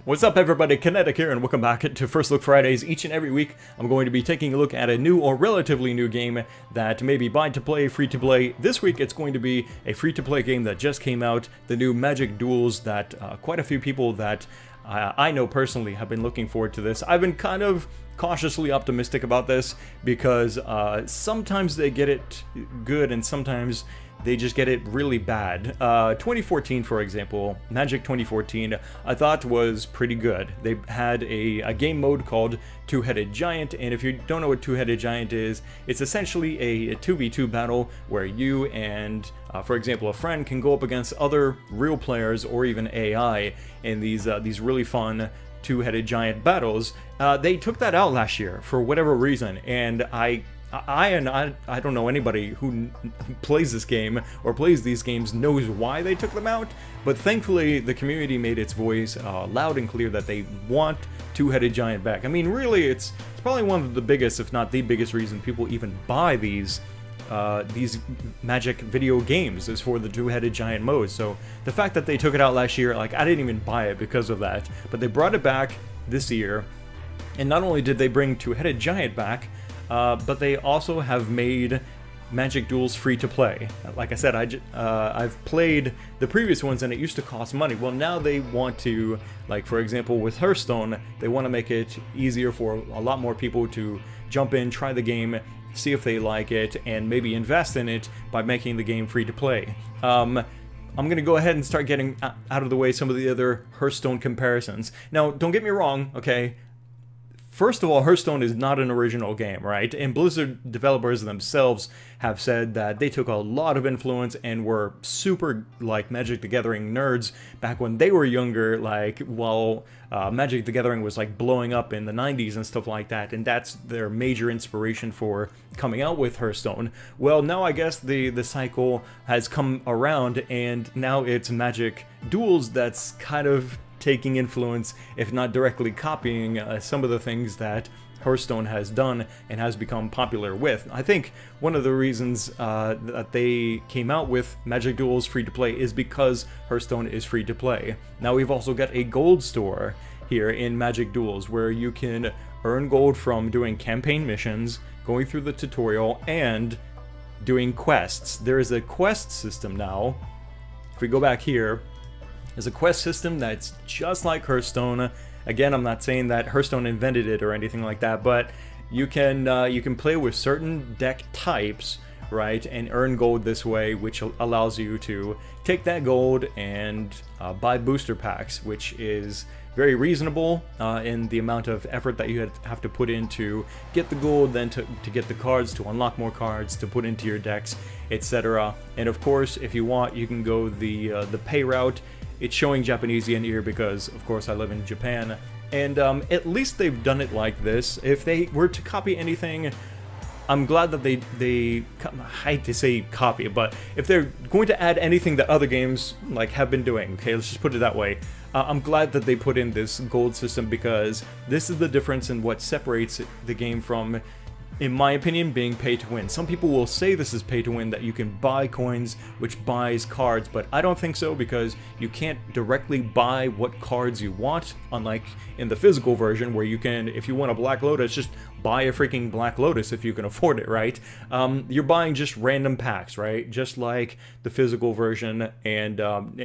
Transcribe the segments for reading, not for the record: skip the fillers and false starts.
What's up everybody, Kinetic here and welcome back to First Look Fridays. Each and every week I'm going to be taking a look at a new or relatively new game that may be buy to play, free to play. This week it's going to be a free to play game that just came out, the new Magic Duels that quite a few people that I know personally have been looking forward to this. I've been kind of cautiously optimistic about this because sometimes they get it good and sometimes they just get it really bad. 2014, for example, Magic 2014, I thought was pretty good. They had a game mode called Two-Headed Giant, and if you don't know what Two-Headed Giant is, it's essentially a 2v2 battle where you and, for example, a friend can go up against other real players or even AI in these really fun Two-Headed Giant battles. They took that out last year for whatever reason, and I don't know anybody who plays this game or plays these games knows why they took them out, but thankfully the community made its voice loud and clear that they want Two-Headed Giant back. I mean, really, it's probably one of the biggest, if not the biggest reason people even buy these Magic video games is for the Two-Headed Giant mode. So the fact that they took it out last year, like, I didn't even buy it because of that, but they brought it back this year, and not only did they bring Two-Headed Giant back, but they also have made Magic Duels free to play. Like I said, I've played the previous ones and it used to cost money. Well, now they want to, like for example with Hearthstone, they want to make it easier for a lot more people to jump in, try the game, see if they like it, and maybe invest in it by making the game free to play. I'm going to go ahead and start getting out of the way some of the other Hearthstone comparisons. Now, don't get me wrong, okay? First of all, Hearthstone is not an original game, right? And Blizzard developers themselves have said that they took a lot of influence and were super, like, Magic the Gathering nerds back when they were younger, like, while Magic the Gathering was, like, blowing up in the 90s and stuff like that, and that's their major inspiration for coming out with Hearthstone. Well, now I guess the cycle has come around, and now it's Magic Duels that's kind of taking influence, if not directly copying, some of the things that Hearthstone has done and has become popular with. I think one of the reasons that they came out with Magic Duels free-to-play is because Hearthstone is free-to-play. Now we've also got a gold store here in Magic Duels where you can earn gold from doing campaign missions, going through the tutorial, and doing quests. There is a quest system now. If we go back here, there's a quest system that's just like Hearthstone. Again, I'm not saying that Hearthstone invented it or anything like that, but you can play with certain deck types, right, and earn gold this way, which allows you to take that gold and buy booster packs, which is very reasonable in the amount of effort that you have to put in to get the gold, then to get the cards, to unlock more cards, to put into your decks, etc. And of course, if you want, you can go the pay route. It's showing Japanese yen here because, of course, I live in Japan, and at least they've done it like this. If they were to copy anything, I'm glad that they I hate to say copy, but if they're going to add anything that other games like have been doing, okay, let's just put it that way, I'm glad that they put in this gold system because this is the difference in what separates the game from, in my opinion, being pay to win. Some people will say this is pay to win, that you can buy coins, which buys cards, but I don't think so because you can't directly buy what cards you want, unlike in the physical version where you can, if you want a Black Lotus, just buy a freaking Black Lotus if you can afford it, right? You're buying just random packs, right? Just like the physical version, and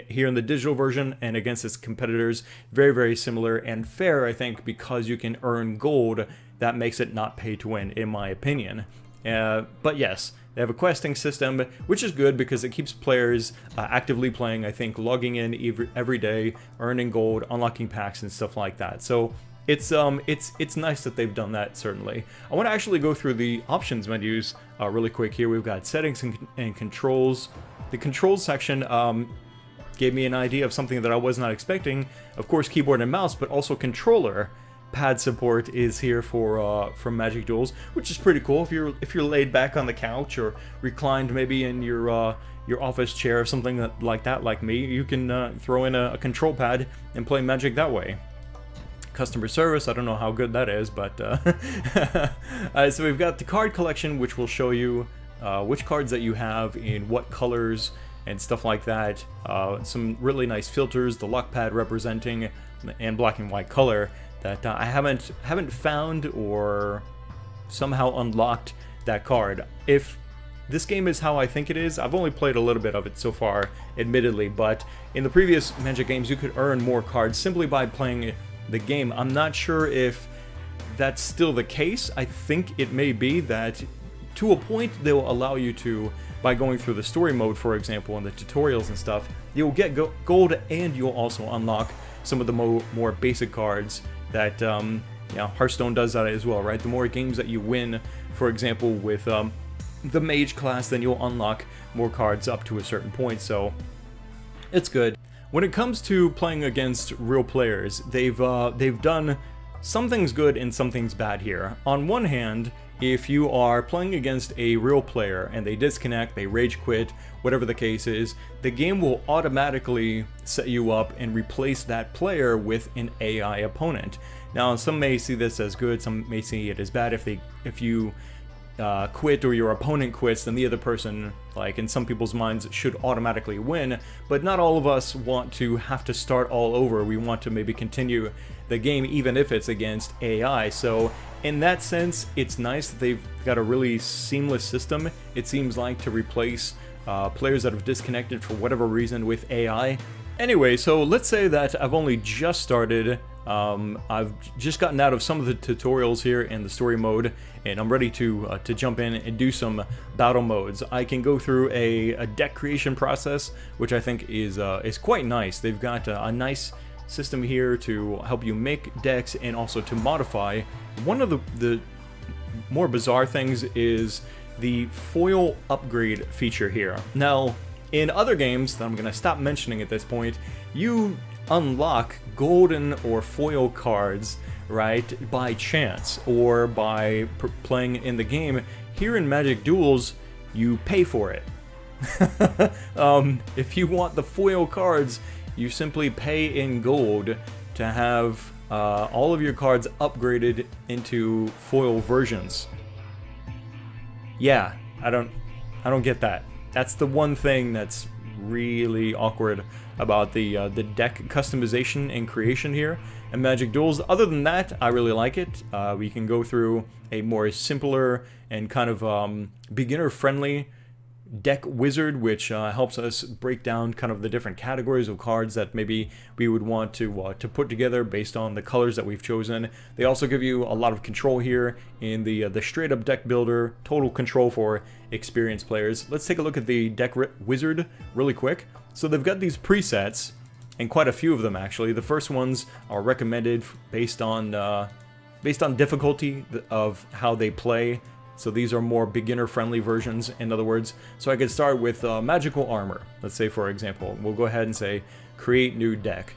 here in the digital version and against its competitors, very, very similar and fair, I think, because you can earn gold. That makes it not pay to win, in my opinion. But yes, they have a questing system, which is good because it keeps players actively playing, I think, logging in every day, earning gold, unlocking packs, and stuff like that. So it's nice that they've done that, certainly. I want to actually go through the options menus really quick here. We've got settings and controls. The controls section gave me an idea of something that I was not expecting. Of course, keyboard and mouse, but also controller. Pad support is here for Magic Duels, which is pretty cool. If you're laid back on the couch or reclined maybe in your office chair or something like that, like me, you can throw in a control pad and play Magic that way. Customer service, I don't know how good that is, but so we've got the card collection, which will show you which cards that you have in what colors and stuff like that. Some really nice filters, the luck pad representing and black and white color that I haven't found or somehow unlocked that card. If this game is how I think it is, I've only played a little bit of it so far, admittedly, but in the previous Magic games you could earn more cards simply by playing the game. I'm not sure if that's still the case. I think it may be that to a point they'll allow you to, by going through the story mode, for example, and the tutorials and stuff, you'll get gold and you'll also unlock some of the more basic cards that, yeah, Hearthstone does that as well, right? The more games that you win, for example, with the mage class, then you'll unlock more cards up to a certain point, so it's good. When it comes to playing against real players, they've done some things good and some things bad here. On one hand, if you are playing against a real player and they disconnect, they rage quit, whatever the case is, the game will automatically set you up and replace that player with an AI opponent. Now, some may see this as good, some may see it as bad. If you quit or your opponent quits, then the other person, like in some people's minds, should automatically win, but not all of us want to have to start all over. We want to maybe continue the game even if it's against AI. So in that sense, it's nice that they've got a really seamless system, it seems like, to replace players that have disconnected for whatever reason with AI. Anyway, so let's say that I've only just started. I've just gotten out of some of the tutorials here in the story mode, and I'm ready to jump in and do some battle modes. I can go through a deck creation process, which I think is quite nice. They've got a nice system here to help you make decks and also to modify. One of the more bizarre things is the foil upgrade feature here. Now, in other games that I'm going to stop mentioning at this point, you unlock golden or foil cards, right, by chance or by playing in the game. Here in Magic Duels, you pay for it. If you want the foil cards, you simply pay in gold to have all of your cards upgraded into foil versions. Yeah, I don't get that. That's the one thing that's really awkward about the deck customization and creation here in Magic Duels. Other than that, I really like it. We can go through a more simpler and kind of beginner-friendly deck wizard, which helps us break down kind of the different categories of cards that maybe we would want to put together based on the colors that we've chosen. They also give you a lot of control here in the straight up deck builder, total control for experienced players. Let's take a look at the deck wizard really quick. So they've got these presets, and quite a few of them actually. The first ones are recommended based on difficulty of how they play. So these are more beginner-friendly versions, in other words. So I could start with magical armor. Let's say, for example, we'll go ahead and say create new deck.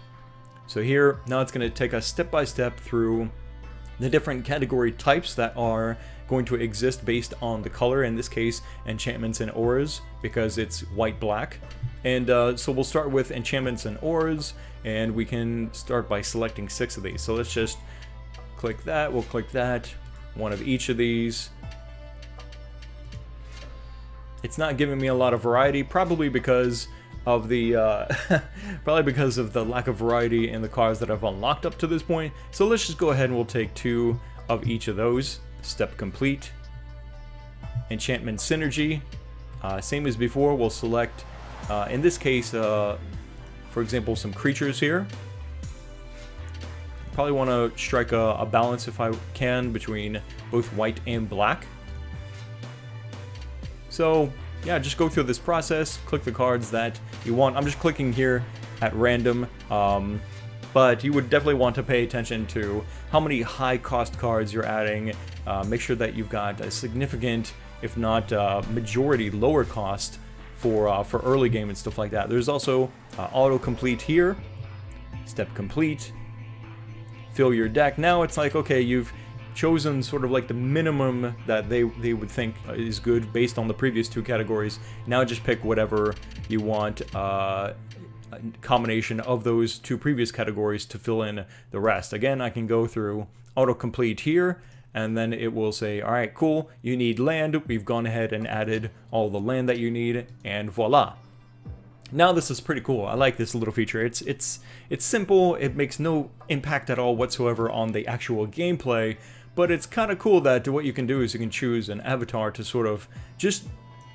So here, now it's going to take us step by step through the different category types that are going to exist based on the color. In this case, enchantments and auras, because it's white-black. And so we'll start with enchantments and auras, and we can start by selecting 6 of these. So let's just click that, we'll click that, one of each of these. It's not giving me a lot of variety, probably because of the lack of variety in the cards that I've unlocked up to this point. So let's just go ahead and we'll take 2 of each of those. Step complete. Enchantment synergy. Same as before, we'll select, in this case, for example, some creatures here. Probably want to strike a balance, if I can, between both white and black. So yeah, just go through this process, click the cards that you want. I'm just clicking here at random, but you would definitely want to pay attention to how many high cost cards you're adding. Make sure that you've got a significant, if not majority, lower cost for early game and stuff like that. There's also auto-complete here, step complete, fill your deck. Now it's like, okay, you've chosen sort of like the minimum that they would think is good based on the previous 2 categories. Now just pick whatever you want, a combination of those 2 previous categories to fill in the rest. Again, I can go through autocomplete here, and then it will say, all right, cool, you need land. We've gone ahead and added all the land that you need, and voila. Now this is pretty cool. I like this little feature. It's simple. It makes no impact at all whatsoever on the actual gameplay, but it's kind of cool that what you can do is you can choose an avatar to sort of just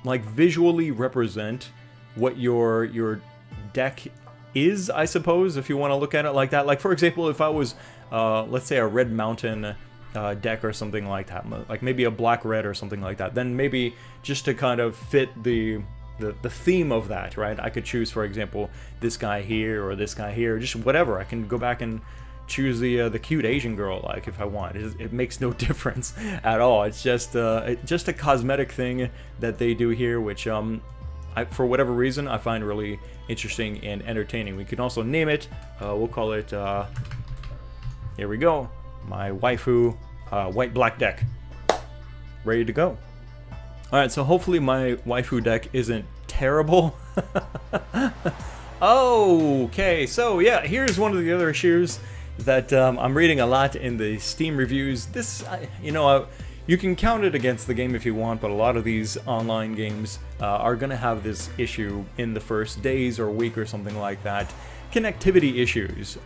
like visually represent what your deck is, I suppose, if you want to look at it like that. Like, for example, if I was, let's say, a Red Mountain deck or something like that, like maybe a black-red or something like that, then maybe just to kind of fit the theme of that, right? I could choose, for example, this guy here or this guy here, just whatever. I can go back and choose the cute Asian girl, like, if I want. It makes no difference at all. It's just a cosmetic thing that they do here, which for whatever reason I find really interesting and entertaining. We can also name it. We'll call it. Here we go. My waifu white black deck. Ready to go. Alright, so hopefully my waifu deck isn't terrible. Okay, so yeah, here's one of the other issues that I'm reading a lot in the Steam reviews. This, you know, you can count it against the game if you want, but a lot of these online games are going to have this issue in the first days or week or something like that. Connectivity issues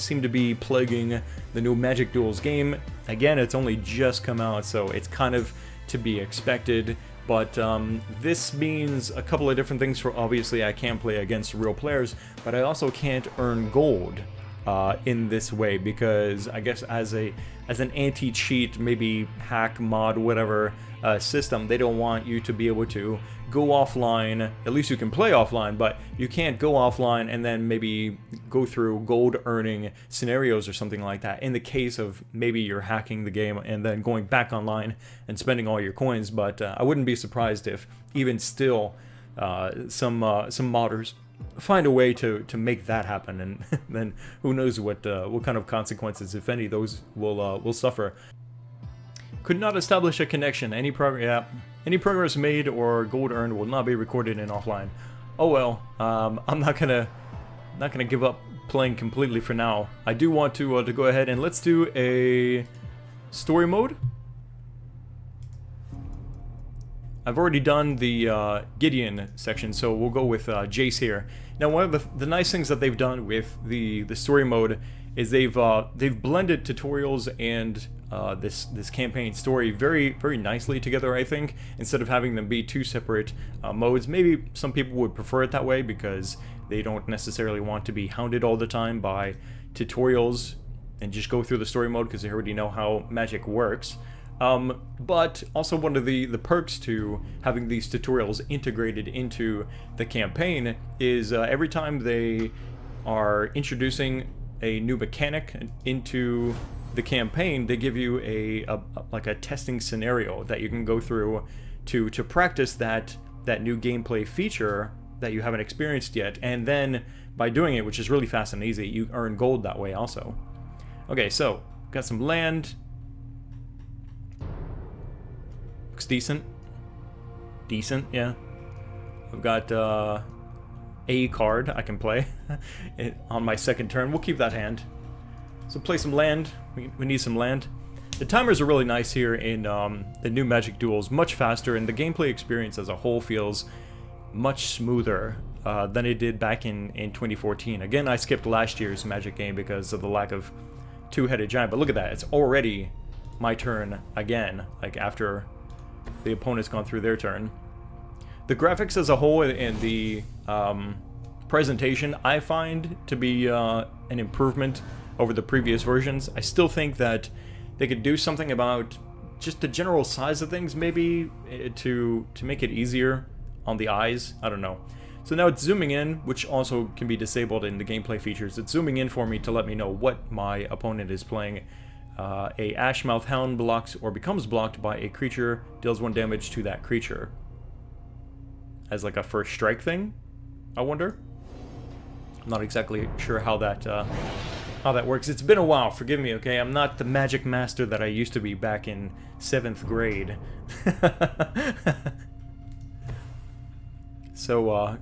seem to be plaguing the new Magic Duels game. Again, it's only just come out, so it's kind of to be expected, but this means a couple of different things. For obviously I can't play against real players, but I also can't earn gold in this way, because I guess as an anti-cheat, maybe hack, mod, whatever system, they don't want you to be able to go offline. At least you can play offline, but you can't go offline and then maybe go through gold earning scenarios or something like that, in the case of maybe you're hacking the game and then going back online and spending all your coins. But I wouldn't be surprised if even still some modders find a way to make that happen, and then who knows what kind of consequences, if any, those will suffer. Could not establish a connection. Any progress made or gold earned will not be recorded in offline. Oh well, I'm not gonna give up playing completely for now. I do want to go ahead and let's do a story mode. I've already done the Gideon section, so we'll go with Jace here. Now, one of the nice things that they've done with the story mode is they've blended tutorials and this campaign story very nicely together, I think, instead of having them be two separate modes. Maybe some people would prefer it that way because they don't necessarily want to be hounded all the time by tutorials and just go through the story mode because they already know how Magic works. But also one of the perks to having these tutorials integrated into the campaign is every time they are introducing a new mechanic into the campaign, they give you like a testing scenario that you can go through to practice that new gameplay feature that you haven't experienced yet, and then by doing it, which is really fast and easy, you earn gold that way also. Okay, so got some land. Looks decent. Decent, yeah. I've got a card I can play on my second turn. We'll keep that hand. So play some land. We need some land. The timers are really nice here in the new Magic Duels. Much faster, and the gameplay experience as a whole feels much smoother than it did back in 2014. Again, I skipped last year's Magic game because of the lack of two-headed giant. But look at that. It's already my turn again, like after the opponent's gone through their turn. The graphics as a whole and the presentation I find to be an improvement over the previous versions. I still think that they could do something about just the general size of things, maybe to make it easier on the eyes. I don't know. So now it's zooming in, which also can be disabled in the gameplay features. It's zooming in for me to let me know what my opponent is playing. A Ashmouth Hound blocks or becomes blocked by a creature, deals 1 damage to that creature. As like a first strike thing, I wonder. I'm not exactly sure how that works. It's been a while, forgive me, okay? I'm not the Magic Master that I used to be back in 7th grade. So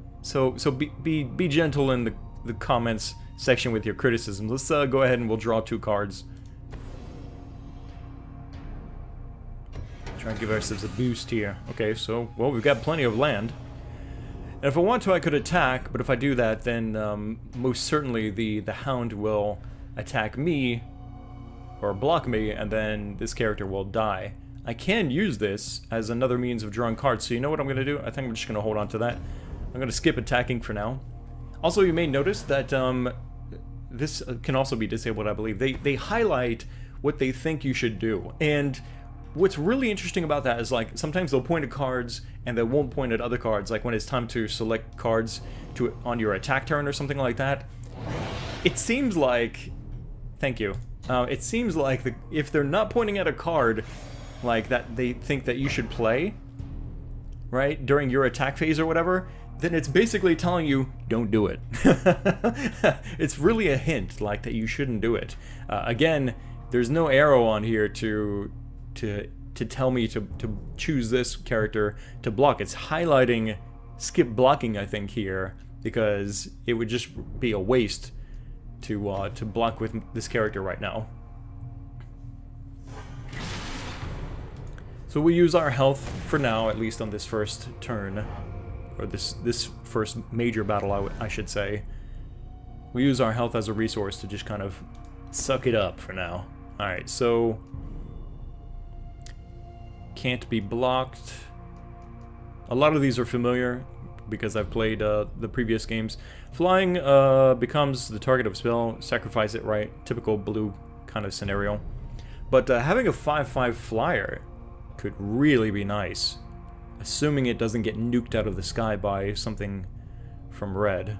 be gentle in the comments section with your criticism. Let's go ahead and we'll draw 2 cards. Try and give ourselves a boost here. Okay, so, well, we've got plenty of land. And if I want to, I could attack, but if I do that, then most certainly the Hound will attack me, or block me, and then this character will die. I can use this as another means of drawing cards, so you know what I'm going to do? I think I'm just going to hold on to that. I'm going to skip attacking for now. Also, you may notice that this can also be disabled, I believe. They highlight what they think you should do, and what's really interesting about that is, like, sometimes they'll point at cards and they won't point at other cards, like when it's time to select cards on your attack turn or something like that. It seems like... Thank you. It seems like if they're not pointing at a card like that they think that you should play, right, during your attack phase or whatever, then it's basically telling you, don't do it. It's really a hint, like, that you shouldn't do it. Again, there's no arrow on here to tell me to choose this character to block. It's highlighting skip blocking, I think, here, because it would just be a waste to block with this character right now. So we use our health for now, at least on this first turn, or this first major battle, I should say. We use our health as a resource to just kind of suck it up for now. Alright, so... Can't be blocked. A lot of these are familiar because I've played the previous games. Flying becomes the target of a spell, sacrifice it, right? Typical blue kind of scenario. But having a 5/5 flyer could really be nice, assuming it doesn't get nuked out of the sky by something from red.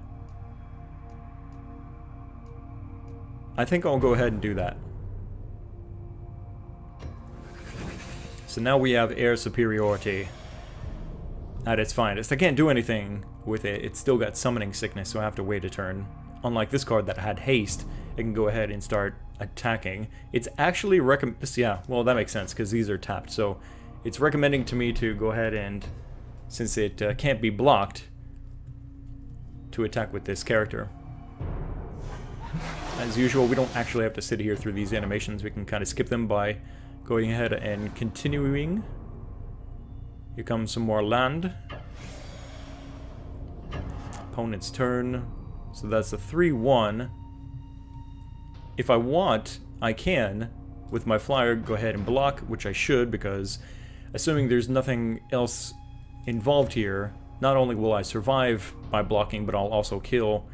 I think I'll go ahead and do that. So now we have air superiority at its finest. I can't do anything with it. It's still got summoning sickness, so I have to wait a turn. Unlike this card that had haste, it can go ahead and start attacking. It's actually yeah, well, that makes sense because these are tapped. So it's recommending to me to go ahead and, since it can't be blocked, to attack with this character. As usual, we don't actually have to sit here through these animations. We can kind of skip them by going ahead and continuing. Here comes some more land. Opponent's turn. So that's a 3/1. If I want, I can, with my flyer, go ahead and block, which I should, because assuming there's nothing else involved here, not only will I survive by blocking, but I'll also kill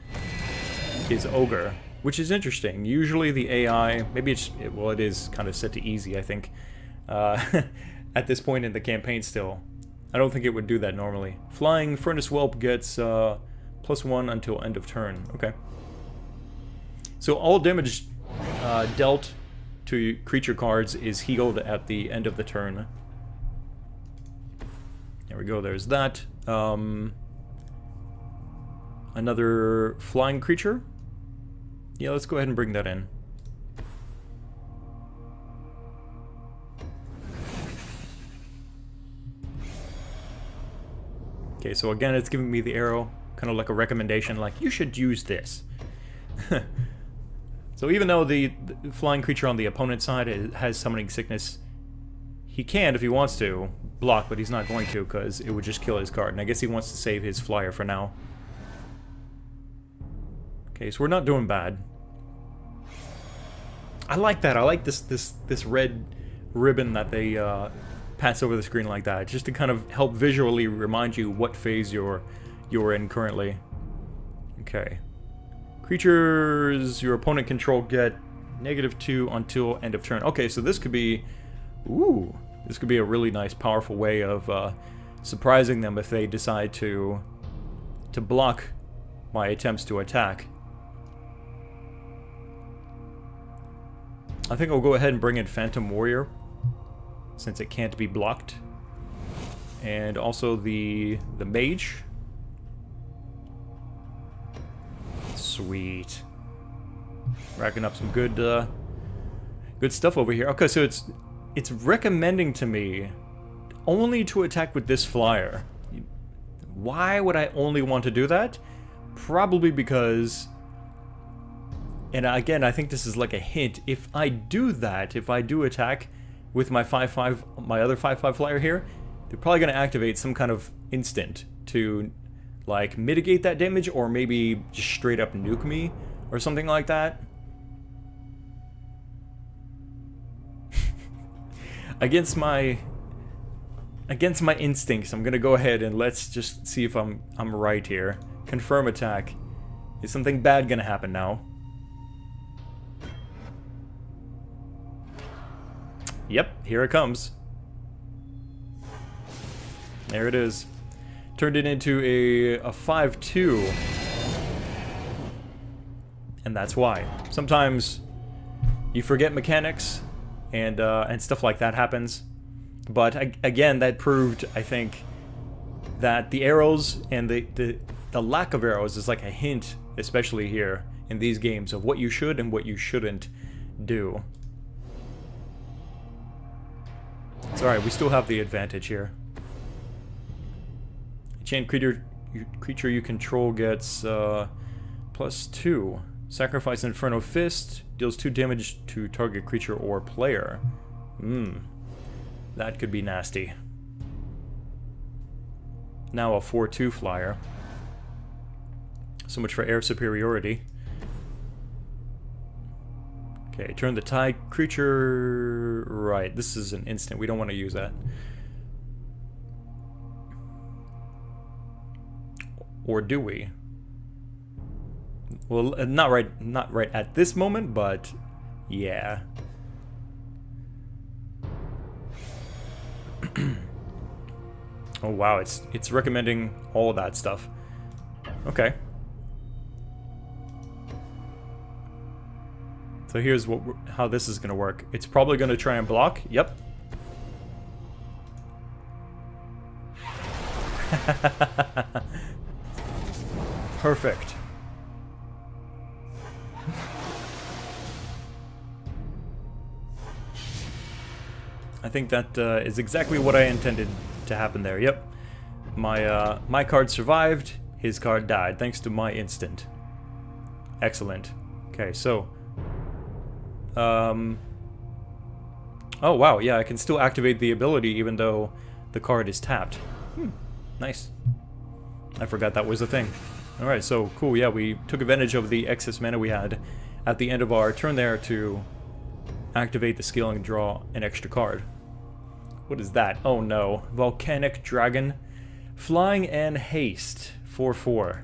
his ogre, which is interesting. Usually the AI, maybe it's, well, it is kind of set to easy, I think, at this point in the campaign still. I don't think it would do that normally. Flying Furnace Whelp gets +1 until end of turn. Okay. So all damage dealt to creature cards is healed at the end of the turn. There we go, there's that. Another flying creature. Yeah, let's go ahead and bring that in. Okay, so again, it's giving me the arrow, kind of like a recommendation, like, you should use this. So even though the flying creature on the opponent's side has summoning sickness, he can, if he wants to, block, but he's not going to, because it would just kill his card. And I guess he wants to save his flyer for now. Okay, so we're not doing bad. I like that. I like this red ribbon that they pass over the screen like that, just to kind of help visually remind you what phase you're in currently. Okay. Creatures your opponent control get -2 until end of turn. Okay, so this could be... Ooh, this could be a really nice, powerful way of surprising them if they decide to block my attempts to attack. I think I'll go ahead and bring in Phantom Warrior, since it can't be blocked. And also the Mage. Sweet. Racking up some good stuff over here. Okay, so it's recommending to me only to attack with this flyer. Why would I only want to do that? Probably because, and again, I think this is like a hint, if I do that, if I do attack with my 5/5, my other 5/5 flyer here, they're probably going to activate some kind of instant to like mitigate that damage, or maybe just straight up nuke me or something like that. Against my instincts, I'm gonna go ahead and let's just see if I'm right here. Confirm attack. Is something bad gonna happen now? Yep, here it comes. There it is. Turned it into a 5-2. And that's why. Sometimes you forget mechanics and stuff like that happens. But again, that proved, I think, that the arrows and the lack of arrows is like a hint, especially here in these games, of what you should and what you shouldn't do. It's alright, we still have the advantage here. Enchant creature you control gets +2. Sacrifice Inferno Fist, deals 2 damage to target creature or player. That could be nasty. Now a 4-2 flyer. So much for air superiority. Okay, turn the tide creature... Right, this is an instant. We don't want to use that. Or do we? Well, not right at this moment, but yeah. Oh wow, it's recommending all of that stuff. Okay. So here's how this is gonna work. It's probably gonna try and block. Yep. Perfect. I think that is exactly what I intended to happen there. Yep. My card survived, his card died, thanks to my instant. Excellent. Okay, so... oh wow, yeah, I can still activate the ability even though the card is tapped. Nice. I forgot that was a thing. Alright, so cool, yeah, we took advantage of the excess mana we had at the end of our turn there to activate the skill and draw an extra card. What is that? Oh no. Volcanic Dragon. Flying and Haste. 4/4.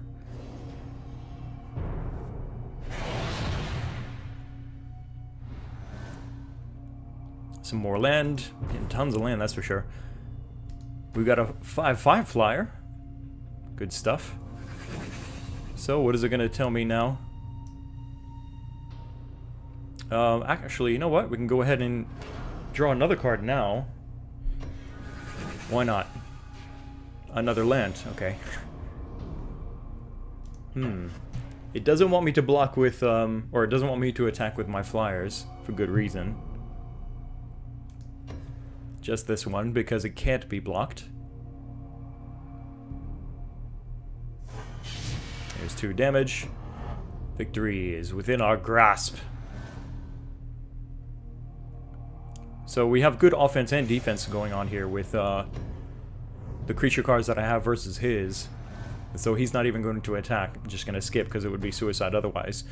Some more land. And tons of land, that's for sure. We've got a 5/5 flyer. Good stuff. So, what is it going to tell me now? Actually, you know what? We can go ahead and draw another card now. Why not? Another land, okay. It doesn't want me to block with, or it doesn't want me to attack with my flyers, for good reason. Just this one, because it can't be blocked. There's 2 damage. Victory is within our grasp. So we have good offense and defense going on here with the creature cards that I have versus his. So he's not even going to attack. I'm just going to skip because it would be suicide otherwise.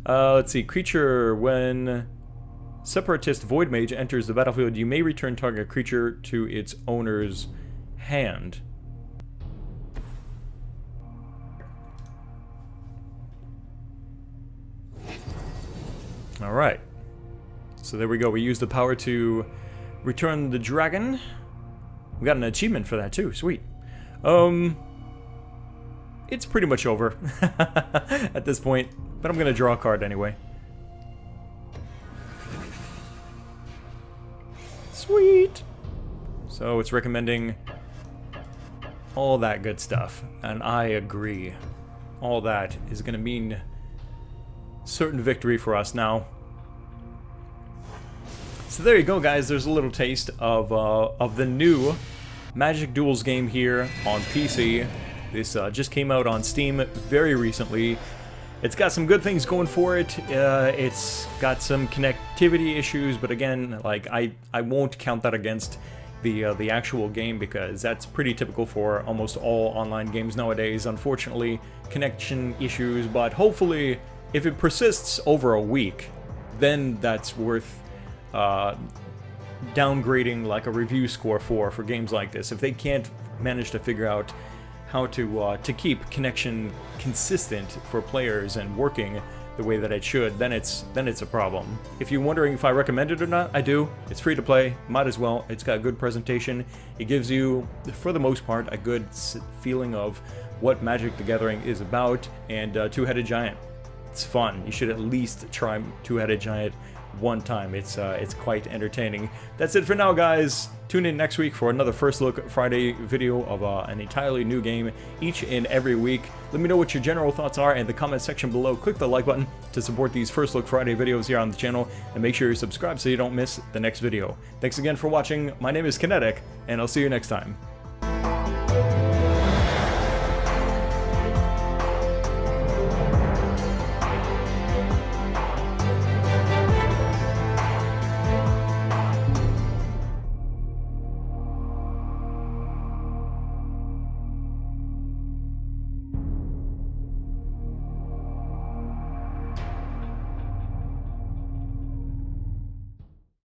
Let's see. Creature, when Separatist Void Mage enters the battlefield, you may return target creature to its owner's hand. Alright. So there we go. We used the power to return the dragon. We got an achievement for that too. Sweet. It's pretty much over at this point, but I'm gonna draw a card anyway. Sweet. So it's recommending all that good stuff, and I agree. All that is gonna mean certain victory for us now. So there you go, guys. There's a little taste of the new Magic Duels game here on PC. This just came out on Steam very recently. It's got some good things going for it. It's got some connectivity issues, but again, like I won't count that against the actual game, because that's pretty typical for almost all online games nowadays. Unfortunately, connection issues, but hopefully if it persists over a week, then that's worth downgrading like a review score for games like this. If they can't manage to figure out how to keep connection consistent for players and working the way that it should, then it's a problem. If you're wondering if I recommend it or not, I do. It's free to play, might as well. It's got a good presentation. It gives you, for the most part, a good feeling of what Magic the Gathering is about, and Two-Headed Giant. It's fun. You should at least try Two-Headed Giant one time. It's quite entertaining. That's it for now, guys. Tune in next week for another First Look Friday video of an entirely new game each and every week. Let me know what your general thoughts are in the comment section below. Click the like button to support these First Look Friday videos here on the channel, and make sure you're subscribed so you don't miss the next video. Thanks again for watching. My name is Kinetic, and I'll see you next time.